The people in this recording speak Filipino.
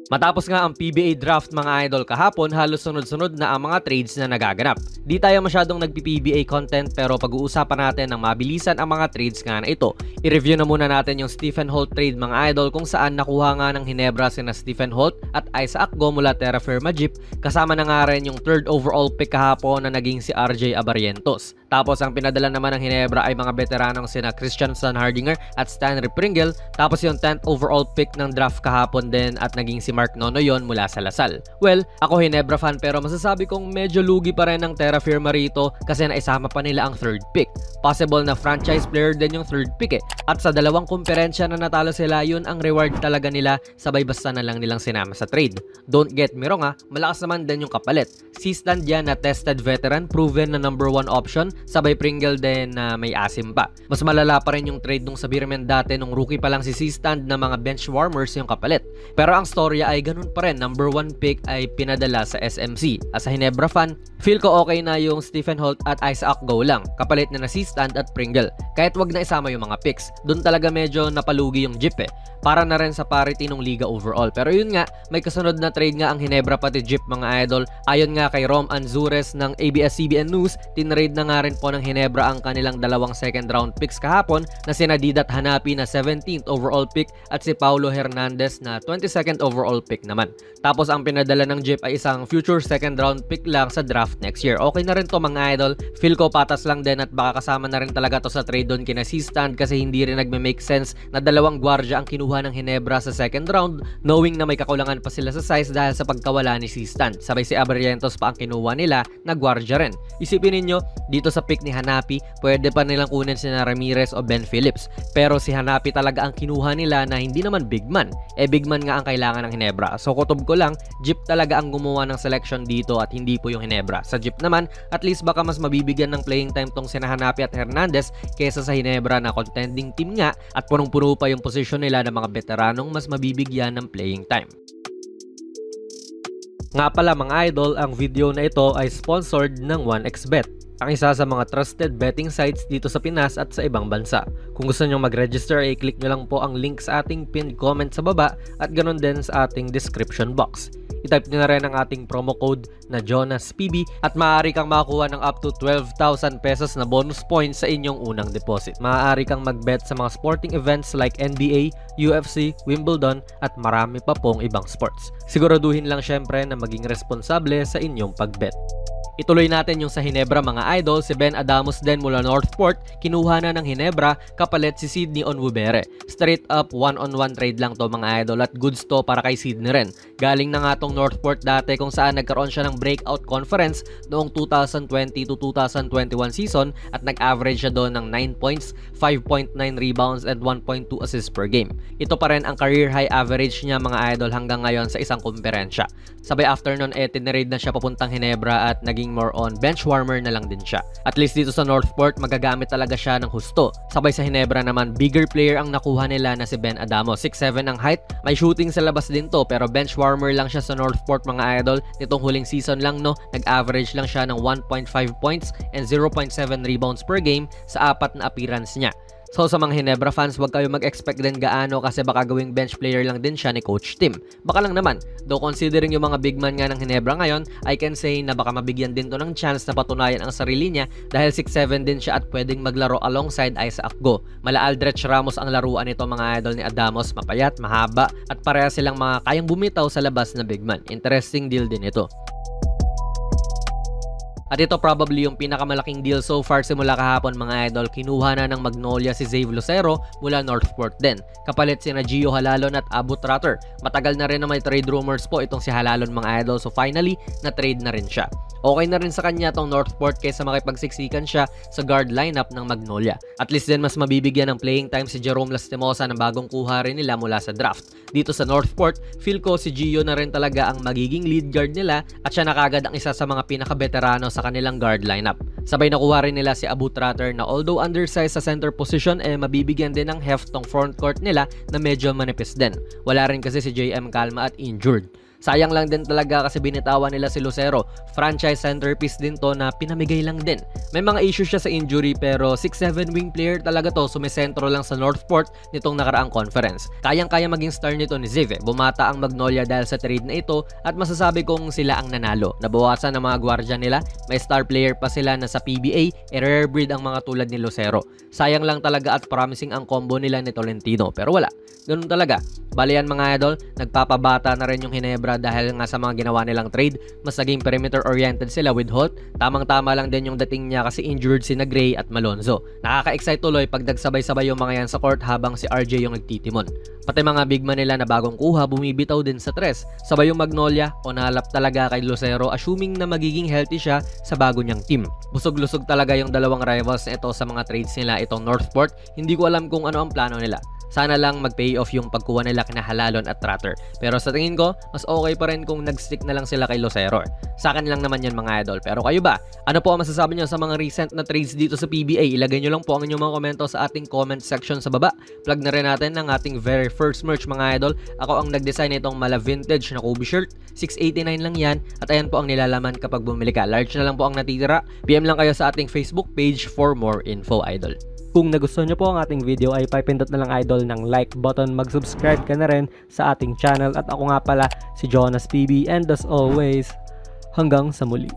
Matapos nga ang PBA draft mga idol kahapon, halos sunod-sunod na ang mga trades na nagaganap. Di tayo masyadong nagpi-PBA content pero pag-uusapan natin ng mabilisan ang mga trades nga na ito. I-review na muna natin yung Stephen Holt trade mga idol kung saan nakuha nga ng Ginebra sina Stephen Holt at Isaac Go mula Terra Firma Jeep, kasama na nga rin yung 3rd overall pick kahapon na naging si RJ Abarrientos. Tapos ang pinadala naman ng Ginebra ay mga veteranong sina Christian Sanhardinger at Stanley Pringle. Tapos yung 10th overall pick ng draft kahapon din at naging si Mark Nonoyon mula sa Lasal. Well, ako Ginebra fan pero masasabi kong medyo lugi pa rin ng Terra Firma rito kasi naisama pa nila ang 3rd pick. Possible na franchise player din yung 3rd pick eh. At sa dalawang komperensya na natalo sila, yun ang reward talaga nila, sabay basta na lang nilang sinama sa trade. Don't get me wrong malakas naman din yung kapalit. Si Stan yan na tested veteran, proven na number 1 option, sabay Pringle din na may asim pa. Mas malala pa rin yung trade nung sa Birmen dati nung rookie pa lang si C-Stand na mga bench warmers yung kapalit. Pero ang storya ay ganun pa rin, number 1 pick ay pinadala sa SMC. As a Ginebra fan, feel ko okay na yung Stephen Holt at Isaac Go lang, kapalit na C-Stand at Pringle. Kahit wag na isama yung mga picks, dun talaga medyo napalugi yung Jeep eh. Para na rin sa parity ng liga overall. Pero yun nga, may kasunod na trade nga ang Ginebra pati Jeep mga idol. Ayon nga kay Rom Anzures ng ABS-CBN News, tinrade na nga rin po ng Ginebra ang kanilang dalawang 2nd round picks kahapon na sina Didat Hanapi na 17th overall pick at si Paulo Hernandez na 22nd overall pick naman. Tapos ang pinadala ng Jeep ay isang future 2nd round pick lang sa draft next year. Okay na rin to mga idol. Feel ko patas lang din at baka kasama na rin talaga to sa trade doon kina C-Stand kasi hindi rin nagme-make sense na dalawang gwardiya ang kinuha ng Ginebra sa 2nd round knowing na may kakulangan pa sila sa size dahil sa pagkawala ni C-Stand. Sabay si Abarrientos pa ang kinuha nila na gwardiya rin. Isipin ninyo, dito sa pick ni Hanapi, pwede pa nilang kunin sina Ramirez o Ben Phillips. Pero si Hanapi talaga ang kinuha nila na hindi naman big man. Big man nga ang kailangan ng Ginebra. So kutob ko lang, Jeep talaga ang gumawa ng selection dito at hindi po yung Ginebra. Sa Jeep naman, at least baka mas mabibigyan ng playing time tong sina Hanapi at Hernandez kaysa sa Ginebra na contending team nga at punong-puno pa yung position nila ng mga veteranong mas mabibigyan ng playing time. Nga pala mga idol, ang video na ito ay sponsored ng 1xBet, ang isa sa mga trusted betting sites dito sa Pinas at sa ibang bansa. Kung gusto nyo mag-register ay click nyo lang po ang link sa ating pinned comment sa baba at ganoon din sa ating description box. I-type nyo na rin ang ating promo code na JonasPB at maaari kang makakuha ng up to 12,000 pesos na bonus points sa inyong unang deposit. Maaari kang mag-bet sa mga sporting events like NBA, UFC, Wimbledon at marami pa pong ibang sports. Siguraduhin lang syempre na maging responsable sa inyong pag-bet. Ituloy natin yung sa Ginebra mga idol. Si Ben Adamos din mula Northport, kinuha na ng Ginebra kapalit si Sydney Onwubere. Straight up 1-on-1 trade lang to mga idol at goods to para kay Sydney rin. Galing na nga tong Northport dati kung saan nagkaroon siya ng breakout conference noong 2020 to 2021 season at nag-average siya doon ng 9 points, 5.9 rebounds and 1.2 assists per game. Ito pa rin ang career high average niya mga idol hanggang ngayon sa isang komperensya. Sabay after nun tinrade na siya papuntang Ginebra at naging more on bench warmer na lang din siya. At least dito sa Northport magagamit talaga siya ng husto. Sabay sa Ginebra naman bigger player ang nakuha nila na si Ben Adamo. 6'7 ang height, may shooting sa labas din to pero bench warmer lang siya sa Northport mga idol. Nitong huling season lang nag-average lang siya ng 1.5 points and 0.7 rebounds per game sa 4 na appearance niya. So sa mga Ginebra fans, wag kayo mag-expect din gaano kasi baka gawing bench player lang din siya ni Coach Tim. Baka lang naman, though considering yung mga big man nga ng Ginebra ngayon, I can say na baka mabigyan din to ng chance na patunayan ang sarili niya dahil 6'7 din siya at pwedeng maglaro alongside Isaac Go. Mala Aldrich Ramos ang laruan nito mga idol ni Adamos, mapayat, mahaba at pareha silang mga kayang bumitaw sa labas na big man. Interesting deal din ito. At ito probably yung pinakamalaking deal so far simula kahapon mga idol. Kinuha na ng Magnolia si Zave Lucero mula Northport din. Kapalit sina Gio Halalon at Abu Trotter. Matagal na rin na may trade rumors po itong si Halalon mga idol. So finally, na-trade na rin siya. Okay na rin sa kanya tong Northport kaysa makipagsiksikan siya sa guard lineup ng Magnolia. At least din mas mabibigyan ng playing time si Jerome Lastimosa na bagong kuha rin nila mula sa draft. Dito sa Northport, feel ko si Gio na rin talaga ang magiging lead guard nila at siya na kagad ang isa sa mga pinaka-veterano sa kanilang guard lineup. Sabay nakuha rin nila si Abu Trotter na although undersized sa center position mabibigyan din ng heft tong frontcourt nila na medyo manipis din. Wala rin kasi si JM Calma at injured. Sayang lang din talaga kasi binitawan nila si Lucero. Franchise centerpiece din to na pinamigay lang din. May mga issues siya sa injury pero 6'7" wing player talaga to, sumisentro lang sa Northport nitong nakaraang conference. Kayang-kaya maging star nito ni Ziv. Bumata ang Magnolia dahil sa trade na ito at masasabi kong sila ang nanalo. Nabawasan ang mga gwardiya nila, may star player pa sila na sa PBA, rare breed ang mga tulad ni Lucero. Sayang lang talaga at promising ang combo nila ni Tolentino pero wala. Ganun talaga. Bali yan mga idol, nagpapabata na rin yung Ginebra dahil nga sa mga ginawa nilang trade. Mas naging perimeter oriented sila with Holt. Tamang-tama lang din yung dating niya kasi injured si Gray at Malonzo. Nakaka-excite tuloy pag nagsabay-sabay yung mga yan sa court habang si RJ yung nagtitimon. Pati mga big man nila na bagong kuha bumibitaw din sa tres. Sabay yung Magnolia o nalap talaga kay Lucero assuming na magiging healthy siya sa bago niyang team. Busog-lusog talaga yung dalawang rivals na ito sa mga trades nila itong Northport. Hindi ko alam kung ano ang plano nila. Sana lang mag-pay off yung pagkuha nila kina Halalon at Tratter. Pero sa tingin ko, mas okay pa rin kung nag-stick na lang sila kay Lucero. Sa akin lang naman yan mga idol. Pero kayo ba? Ano po ang masasabi nyo sa mga recent na trades dito sa PBA? Ilagay nyo lang po ang inyong mga komento sa ating comment section sa baba. Plug na rin natin ang ating very first merch mga idol. Ako ang nag-design itong mala vintage na Kobe shirt. 689 lang yan. At ayan po ang nilalaman kapag bumili ka. Large na lang po ang natitira. PM lang kayo sa ating Facebook page for more info idol. Kung nagustuhan nyo po ang ating video ay pipindot na lang idol ng like button, mag-subscribe ka na rin sa ating channel at ako nga pala si Jonas PB and as always, hanggang sa muli.